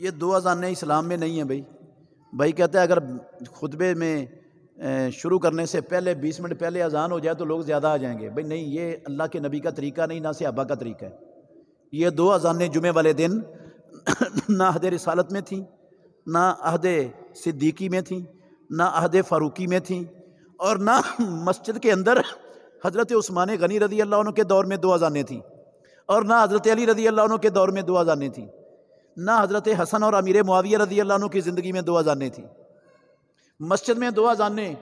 یہ دو اذانیں اسلام میں نہیں ہیں بھائی کہتا ہے اگر خطبے میں شروع کرنے سے پہلے 20 منٹ پہلے اذان ہو جائے تو لوگ زیادہ آ جائیں گے. بھائی نہیں، یہ اللہ کے نبی کا طریقہ نہیں، نہ صحابہ کا طریقہ ہے. یہ دو اذانیں جمعے والے دن نہ عہد رسالت میں تھیں، نہ عہد صدیقی میں تھیں، نہ عہد فاروقی میں تھیں، اور نہ مسجد کے اندر حضرت عثمان غنی رضی اللہ عنہ کے دور میں دو اذانیں تھیں، اور نہ حضرت علی رضی اللہ عنہ کے دور میں دو اذانیں تھیں، نہ حضرت حسن اور امیر معاویہ رضی اللہ عنہ کی زندگی میں دو اذانیں تھیں. مسجد میں دو اذانیں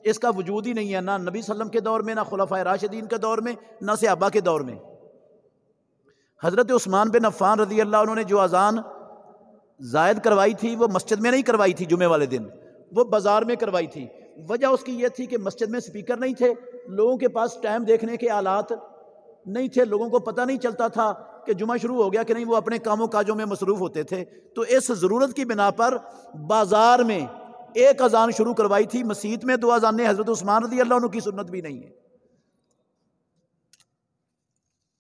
اس کا وجود ہی نہیں ہے، نہ نبی صلی اللہ علیہ وسلم کے دور میں، نہ خلفائے راشدین کے دور میں، نہ صحابہ کے دور میں. حضرت عثمان بن عفان رضی اللہ عنہ نے جو اذان زائد کروائی تھی وہ مسجد میں نہیں کروائی تھی، جمعے والے دن وہ بازار میں کروائی تھی. وجہ اس کی یہ تھی کہ مسجد میں سپیکر نہیں تھے، لوگوں کے پاس ٹائم دیکھنے کے آلات نہیں تھے، لوگوں کو پتہ نہیں چلتا تھا کہ جمعہ شروع ہو گیا کہ نہیں، وہ اپنے کاموں کاجوں میں مصروف ہوتے تھے. تو اس ضرورت کی بنا پر بازار میں ایک اذان شروع کروائی تھی. مسجد میں دو اذانیں حضرت عثمان رضی اللہ عنہ کی سنت بھی نہیں ہے.